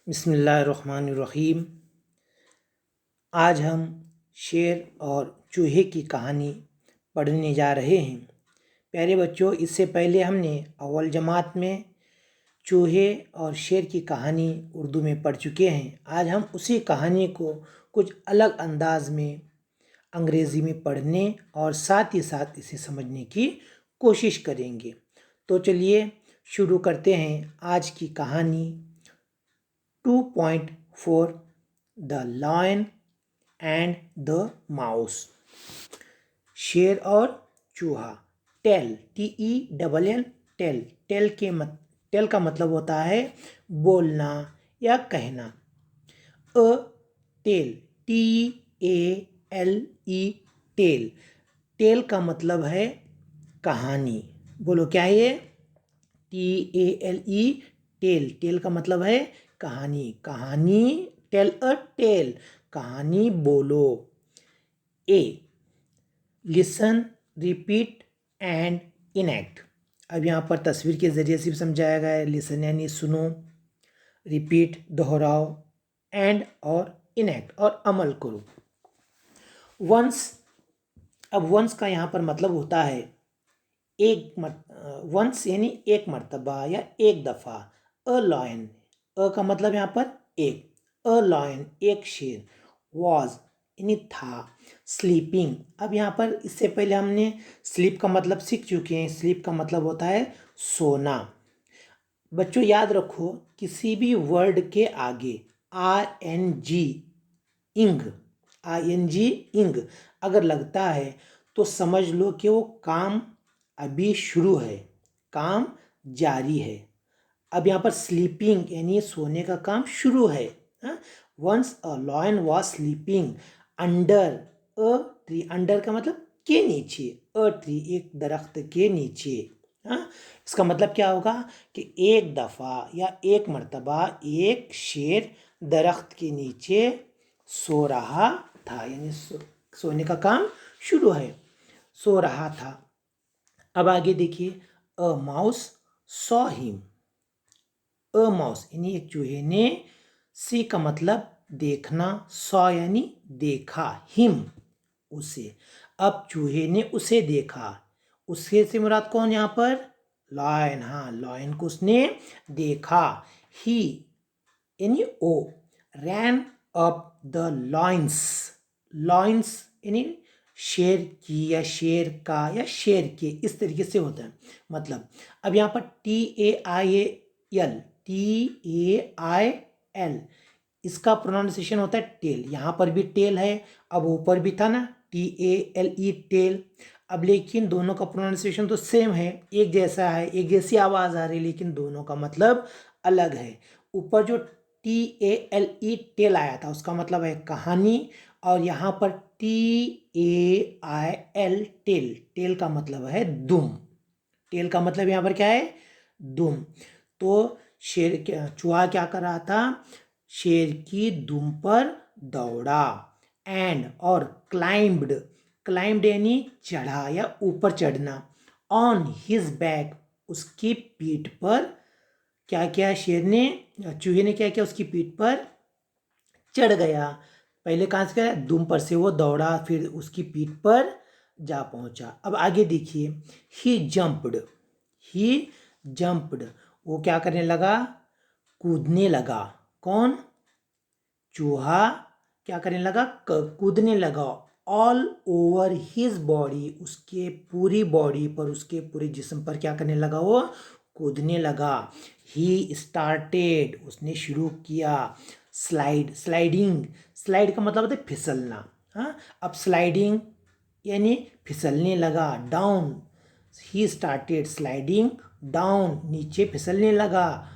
बिस्मिल्लाहिर्रहमानिर्रहीम। आज हम शेर और चूहे की कहानी पढ़ने जा रहे हैं। प्यारे बच्चों, इससे पहले हमने अव्वल जमात में चूहे और शेर की कहानी उर्दू में पढ़ चुके हैं। आज हम उसी कहानी को कुछ अलग अंदाज में अंग्रेज़ी में पढ़ने और साथ ही साथ इसे समझने की कोशिश करेंगे। तो चलिए शुरू करते हैं आज की कहानी 2.4 the lion and the mouse. शेर और चूहा। Tell, TELL, tell. टेल का मतलब होता है बोलना या कहना। अ टेल, TALE, टेल। टेल का मतलब है कहानी। बोलो क्या है ये? TALE, tell. टेल का मतलब है कहानी। कहानी, टेल अ टेल, कहानी बोलो। ए, लिसन, रिपीट एंड इनैक्ट। अब यहाँ पर तस्वीर के ज़रिए से भी समझाया गया है। लिसन यानी सुनो, रिपीट दोहराओ, एंड और इनैक्ट और अमल करो। वंस, अब वंस का यहाँ पर मतलब होता है वंस यानी एक मर्तबा या एक दफ़ा। अ लॉयन, अ का मतलब यहाँ पर एक। अ लॉयन एक शेर। वॉज यानी था। स्लीपिंग, अब यहाँ पर इससे पहले हमने स्लीप का मतलब सीख चुके हैं। स्लीप का मतलब होता है सोना। बच्चों याद रखो, किसी भी वर्ड के आगे ING, इंग, इंग अगर लगता है तो समझ लो कि वो काम अभी शुरू है, काम जारी है। अब यहाँ पर स्लीपिंग यानी सोने का काम शुरू है। Once a lion was sleeping under a tree. Under का मतलब के नीचे, अ ट्री एक दरख्त के नीचे। इसका मतलब क्या होगा कि एक दफ़ा या एक मर्तबा एक शेर दरख्त के नीचे सो रहा था, यानी सोने का काम शुरू है, सो रहा था। अब आगे देखिए, a mouse saw him. A mouse यानी एक चूहे ने, सी का मतलब देखना, सॉ यानी देखा, हिम उसे। अब चूहे ने उसे देखा। उसे से मुराद कौन यहाँ पर? लॉयन। हाँ, लॉयन को उसने देखा। ही यानी ओ, रैन अप द लॉइंस। लॉइंस यानी शेर की या शेर का या शेर के, इस तरीके से होता है मतलब। अब यहाँ पर TAIAL, TAIL, इसका प्रोनाउंसिएशन होता है टेल। यहाँ पर भी टेल है, अब ऊपर भी था ना TALE, टेल। अब लेकिन दोनों का प्रोनाउंसिएशन तो सेम है, एक जैसा है, एक जैसी आवाज़ आ रही है, लेकिन दोनों का मतलब अलग है। ऊपर जो TALE, टेल आया था, उसका मतलब है कहानी, और यहाँ पर TAIL, टेल, टेल का मतलब है दुम। टेल का मतलब यहाँ पर क्या है? दुम। तो चूहा क्या कर रहा था? शेर की दुम पर दौड़ा। एंड और क्लाइंब्ड, क्लाइंब्ड यानी चढ़ा या ऊपर चढ़ना। ऑन हिज बैक, उसकी पीठ पर क्या किया शेर ने, चूहे ने क्या किया? उसकी पीठ पर चढ़ गया। पहले कहाँ से गया? दुम पर से वो दौड़ा, फिर उसकी पीठ पर जा पहुंचा। अब आगे देखिए, ही जंप्ड, ही जंप्ड, वो क्या करने लगा? कूदने लगा। कौन? चूहा क्या करने लगा? कूदने लगा। ऑल ओवर हिज बॉडी, उसके पूरी बॉडी पर, उसके पूरे जिस्म पर क्या करने लगा? वो कूदने लगा। ही स्टार्टेड, उसने शुरू किया। स्लाइडिंग, स्लाइड का मतलब होता है फिसलना। हाँ, अब स्लाइडिंग यानी फिसलने लगा। Down, he started sliding down, नीचे फिसलने लगा।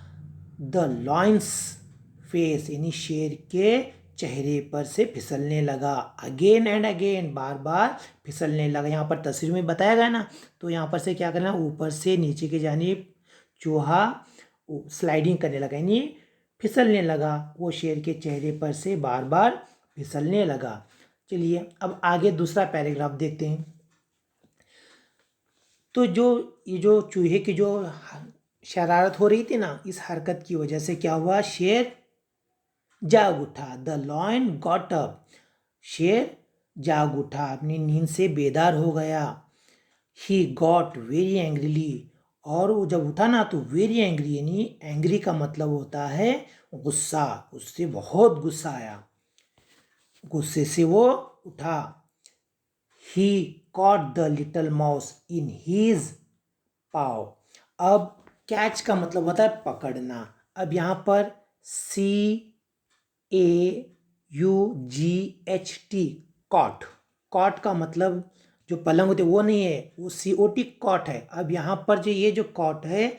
द लॉयंस फेस यानी शेर के चेहरे पर से फिसलने लगा। अगेन एंड अगेन, बार बार फिसलने लगा। यहाँ पर तस्वीर में बताया गया ना, तो यहाँ पर से क्या करना? ऊपर से नीचे की जानिब चूहा स्लाइडिंग करने लगा, यानी फिसलने लगा। वो शेर के चेहरे पर से बार बार फिसलने लगा। चलिए अब आगे दूसरा पैराग्राफ देखते हैं। तो ये जो चूहे की जो शरारत हो रही थी ना, इस हरकत की वजह से क्या हुआ? शेर जाग उठा, द लॉयन गॉट अप, शेर जाग उठा, अपनी नींद से बेदार हो गया। ही गॉट वेरी एंग्रीली, और वो जब उठा ना तो वेरी एंग्री, यानी एंग्री का मतलब होता है गुस्सा, उससे बहुत गुस्सा आया, गुस्से से वो उठा। He caught the little mouse in his paw, अब कैच का मतलब होता है पकड़ना। अब यहाँ पर CAUGHT, कॉट, कॉट का मतलब जो पलंग होते वो नहीं है, वो COT कॉट है। अब यहाँ पर जो ये जो कॉट है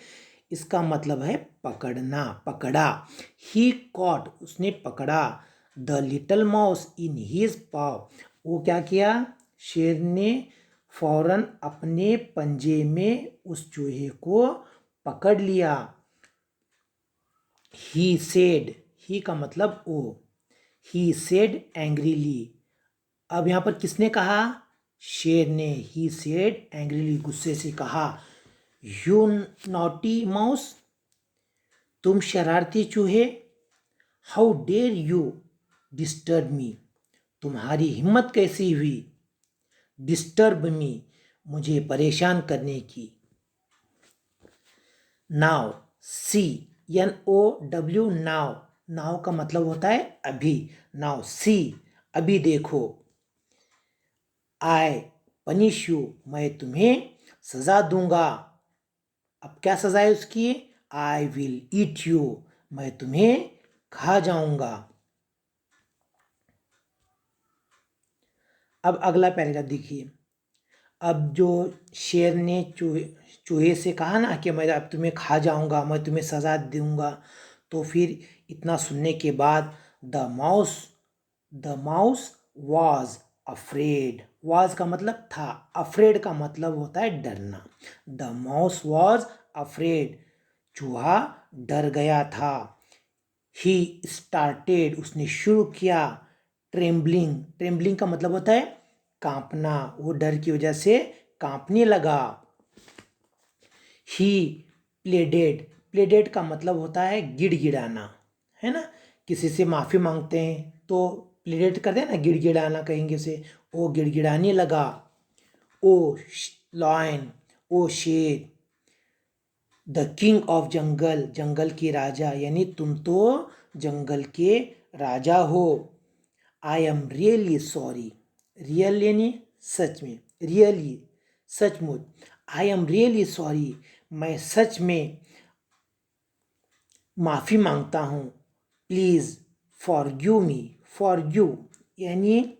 इसका मतलब है पकड़ना, पकड़ा। ही कॉट, उसने पकड़ा, the little mouse in his paw, वो क्या किया, शेर ने फौरन अपने पंजे में उस चूहे को पकड़ लिया। ही सेड, ही का मतलब वो, ही सेड एंग्रीली, अब यहाँ पर किसने कहा, शेर ने। ही सेड एंग्रीली, गुस्से से कहा। यू नॉटी माउस, तुम शरारती चूहे। How dare you disturb me, तुम्हारी हिम्मत कैसी हुई, डिस्टर्ब मी, मुझे परेशान करने की। नाव, CNOW, नाव, नाव का मतलब होता है अभी, नाव सी, अभी देखो। आई पनिश यू, मैं तुम्हें सजा दूंगा। अब क्या सजा है उसकी, आई विल ईट यू, मैं तुम्हें खा जाऊंगा। अब अगला पैराग्राफ देखिए। अब जो शेर ने चूहे से कहा ना कि मैं अब तुम्हें खा जाऊंगा, मैं तुम्हें सजा दूंगा, तो फिर इतना सुनने के बाद the mouse was afraid, was का मतलब था, अफ्रेड का मतलब होता है डरना। द माउस वॉज अफ्रेड, चूहा डर गया था। ही स्टार्टेड, उसने शुरू किया। ट्रेम्बलिंग, ट्रेम्बलिंग का मतलब होता है कांपना, वो डर की वजह से कांपने लगा। ही प्लेडेड, प्लेडेड का मतलब होता है गिड़गिड़ाना, है ना, किसी से माफ़ी मांगते हैं तो प्लेडेड करते हैं ना, गिड़गिड़ाना कहेंगे उसे, वो गिड़गिड़ाने लगा। ओ लॉयन, ओ शेर, द किंग ऑफ जंगल, जंगल के राजा, यानी तुम तो जंगल के राजा हो। I am really sorry, real यानी सच में, रियली सचमुच, आई एम रियली सॉरी, मैं सच में माफ़ी मांगता हूँ। प्लीज़ फॉरगिव मी, फॉरगिव यानी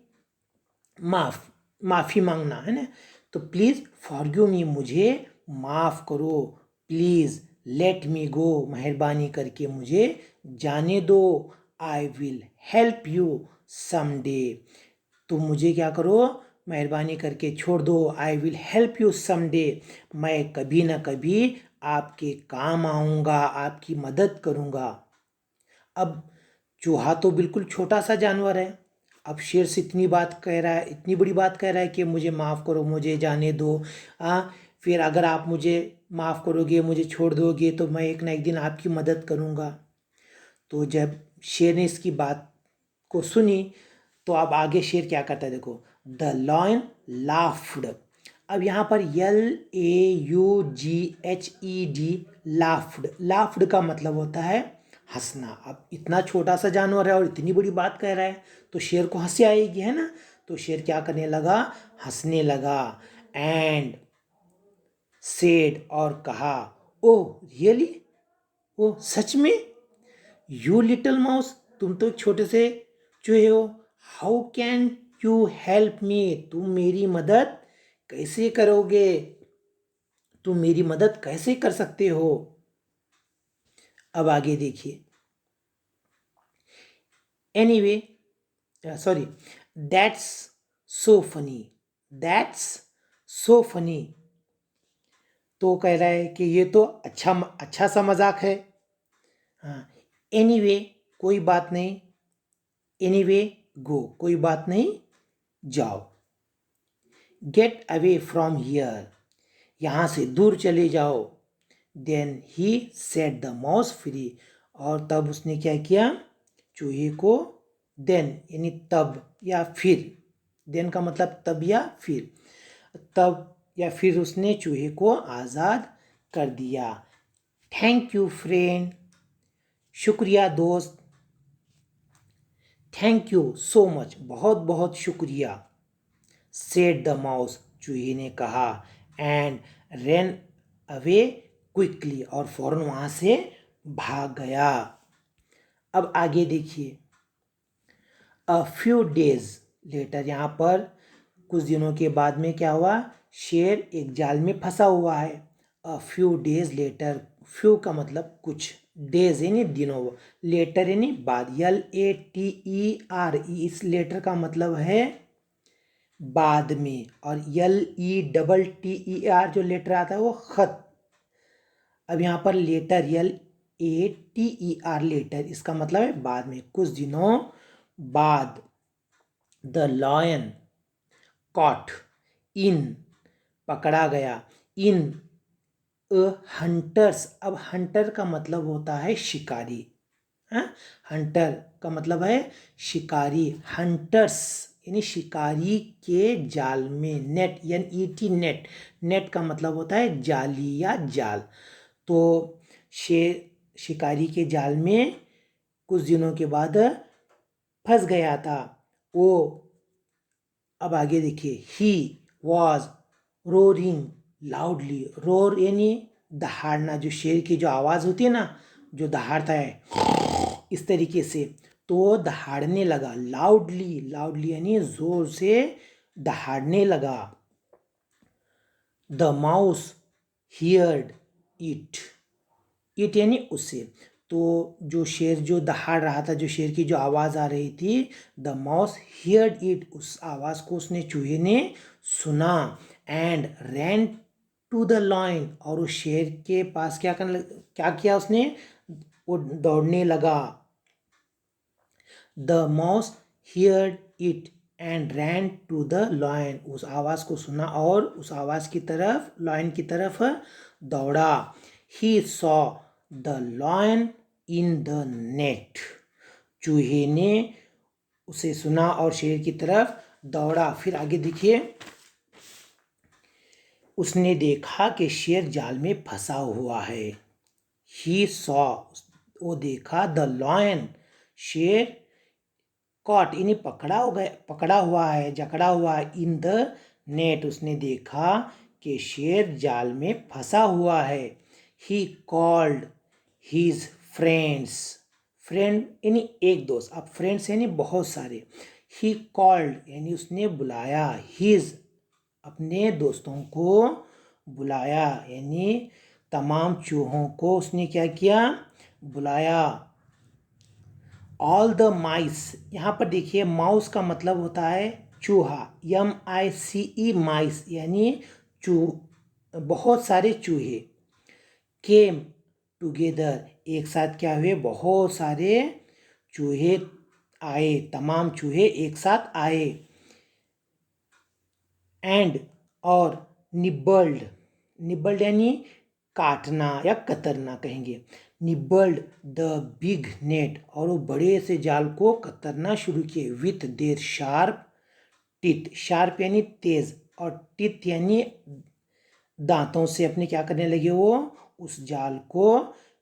माफ़ी मांगना, है ना, तो प्लीज़ फॉरगिव मी, मुझे माफ़ करो। प्लीज़ लेट मी गो, मेहरबानी करके मुझे जाने दो। I will help you someday, तुम मुझे क्या करो, मेहरबानी करके छोड़ दो। I will help you someday, मैं कभी ना कभी आपके काम आऊँगा, आपकी मदद करूँगा। अब चूहा तो बिल्कुल छोटा सा जानवर है, अब शेर से इतनी बात कह रहा है, इतनी बड़ी बात कह रहा है कि मुझे माफ़ करो, मुझे जाने दो। फिर अगर आप मुझे माफ़ करोगे, मुझे छोड़ दोगे, तो मैं एक ना एक दिन आपकी मदद करूँगा। तो जब शेर ने इसकी बात को सुनी तो अब आगे शेर क्या करता है देखो। द लॉयन लाफ्ड, अब यहाँ पर LAUGHED, लाफ्ड, लाफ्ड का मतलब होता है हंसना। अब इतना छोटा सा जानवर है और इतनी बड़ी बात कह रहा है तो शेर को हंसी आएगी, है ना, तो शेर क्या करने लगा, हंसने लगा। एंड सेड, और कहा, ओह रियली, ओ सच में, यू लिटिल माउस, तुम तो एक छोटे से चूहे हो। How can you help me, तुम मेरी मदद कैसे करोगे, तुम मेरी मदद कैसे कर सकते हो। अब आगे देखिए। Anyway, sorry, that's so funny, that's so funny, तो कह रहा है कि ये तो अच्छा सा मजाक है। हाँ, एनीवे, कोई बात नहीं, एनीवे गो, कोई बात नहीं, जाओ। गेट अवे फ्रॉम हियर, यहाँ से दूर चले जाओ। Then he set the mouse free, और तब उसने क्या किया, चूहे को देन यानी तब या फिर, देन का मतलब तब या फिर, तब या फिर उसने चूहे को आज़ाद कर दिया। थैंक यू फ्रेंड, शुक्रिया दोस्त। थैंक यू सो मच, बहुत बहुत शुक्रिया। सेड द माउस, चूहे ने कहा। एंड रैन अवे क्विकली, और फौरन वहाँ से भाग गया। अब आगे देखिए, अ फ्यू डेज लेटर, यहाँ पर कुछ दिनों के बाद में क्या हुआ, शेर एक जाल में फंसा हुआ है। A few days later, few का मतलब कुछ, डेज यानी दिनों, लेटर यानी बाद, LATER, इस लेटर का मतलब है बाद में, और LETTER जो लेटर आता है वो खत। अब यहाँ पर लेटर, LATER लेटर, इसका मतलब है बाद में, कुछ दिनों बाद। द लॉयन कॉट इन, पकड़ा गया, इन अ हंटर्स, अब हंटर का मतलब होता है शिकारी। हंटर का मतलब है शिकारी, हंटर्स यानी शिकारी के जाल में, नेट NET नेट, नेट का मतलब होता है जाली या जाल। तो शेर शिकारी के जाल में कुछ दिनों के बाद फंस गया था वो। अब आगे देखिए, he was roaring loudly, roar यानी दहाड़ना, जो शेर की जो आवाज़ होती है ना, जो दहाड़ता है इस तरीके से, तो दहाड़ने लगा, लाउडली, लाउडली यानी जोर से दहाड़ने लगा। The mouse heard it, it यानी उसे, तो जो शेर जो दहाड़ रहा था, जो शेर की जो आवाज़ आ रही थी, द माउस हियर्ड इट, उस आवाज़ को उसने, चूहे ने सुना। And ran to the lion, और उस शेर के पास क्या किया उसने, वो दौड़ने लगा। The mouse heard it and ran to the lion, उस आवाज़ को सुना और उस आवाज़ की तरफ, लॉयन की तरफ दौड़ा। He saw the lion in the net, चूहे ने उसे सुना और शेर की तरफ दौड़ा। फिर आगे देखिए, उसने देखा कि शेर जाल में फंसा हुआ है। ही सॉ, वो देखा, द लॉयन, शेर, कॉट यानी पकड़ा हुआ है, जकड़ा हुआ है, इन द नेट, उसने देखा कि शेर जाल में फंसा हुआ है। He called his friends, friend यानी एक दोस्त, अब फ्रेंड्स यानी बहुत सारे। ही कॉल्ड यानी उसने बुलाया, हीज अपने दोस्तों को बुलाया, यानी तमाम चूहों को उसने क्या किया, बुलाया। ऑल द माइस, यहाँ पर देखिए माउस का मतलब होता है चूहा, MICE माइस यानी बहुत सारे चूहे। केम टुगेदर, एक साथ क्या हुए, बहुत सारे चूहे आए, तमाम चूहे एक साथ आए। एंड, और निबल्ड, निबल्ड यानी काटना या कतरना कहेंगे, निबल्ड द बिग नेट, और वो बड़े से जाल को कतरना शुरू किए। With their sharp teeth, sharp यानी तेज, और टीथ यानी दांतों से अपने क्या करने लगे, वो उस जाल को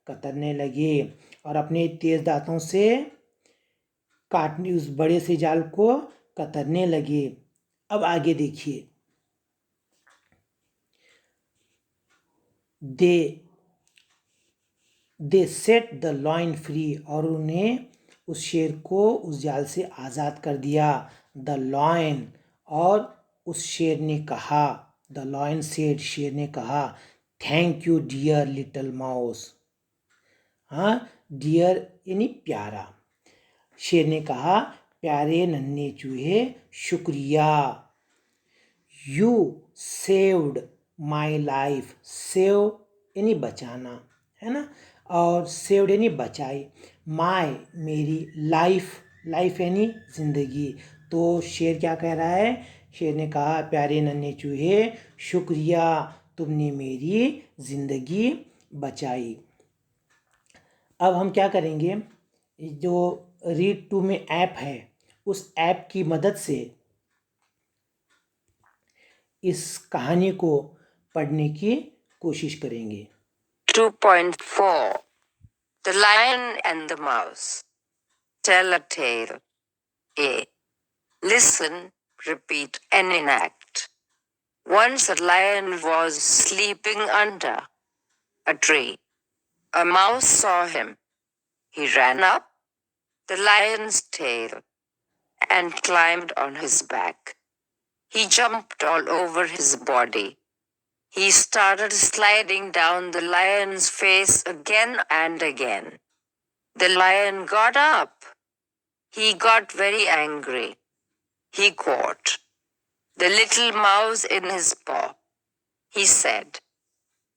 कतरने लगे, और अपने तेज दांतों से काटने, उस बड़े से जाल को कतरने लगे। अब आगे देखिए, दे सेट द लॉइन फ्री, और उन्हें उस शेर को उस जाल से आज़ाद कर दिया। द लॉइन, और उस शेर ने कहा, द लॉइन सेड, शेर ने कहा, thank you dear little mouse. हाँ, डियर यानी प्यारा, शेर ने कहा, प्यारे नन्हे चूहे शुक्रिया। You saved my life, save यानी बचाना, है ना, और सेव्ड यानी बचाई, माई मेरी, लाइफ, लाइफ यानी जिंदगी। तो शेर क्या कह रहा है, शेर ने कहा, प्यारे नन्हे चूहे शुक्रिया, तुमने मेरी जिंदगी बचाई। अब हम क्या करेंगे, जो रीड टू में ऐप है, उस ऐप की मदद से इस कहानी को पढ़ने की कोशिश करेंगे। 2.4 The Lion and the Mouse. Tell a tale. A. Listen, repeat, and enact. Once a lion was sleeping under a tree. A mouse saw him. He ran up the lion's tail and climbed on his back. He jumped all over his body. He started sliding down the lion's face again and again. The lion got up. He got very angry. He caught the little mouse in his paw. He said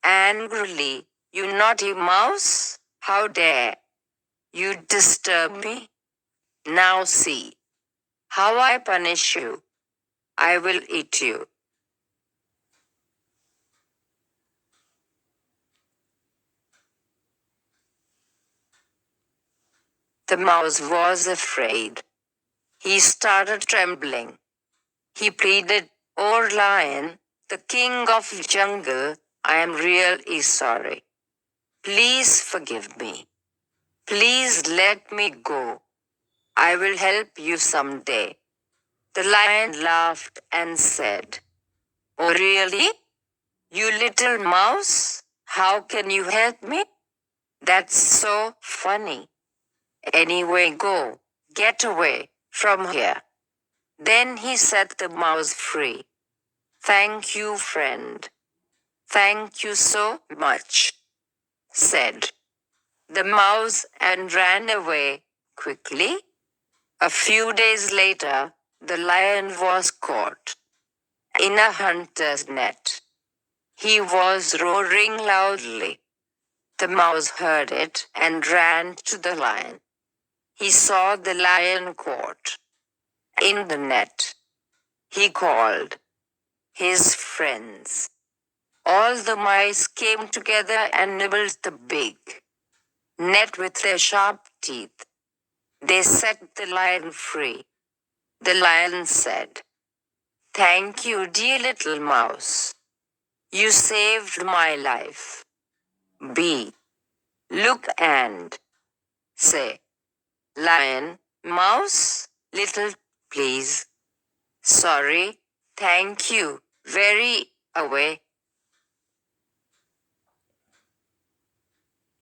angrily, "You naughty mouse, how dare you disturb me? Now see how I punish you. I will eat you." The mouse was afraid. He started trembling. He pleaded, "Oh lion, the king of jungle, I am really sorry. Please forgive me. Please let me go. I will help you someday." The lion laughed and said, "Oh really? You little mouse? How can you help me? That's so funny. Anyway, go. Get away from here." Then he set the mouse free. "Thank you, friend. Thank you so much," said the mouse and ran away quickly. A few days later, the lion was caught in a hunter's net. He was roaring loudly. The mouse heard it and ran to the lion. He saw the lion caught in the net. He called his friends. All the mice came together and nibbled the big net with their sharp teeth. They set the lion free. The lion said, "Thank you, dear little mouse. You saved my life." B. Look and say, "Lion, mouse, little, please. Sorry, thank you, very, away,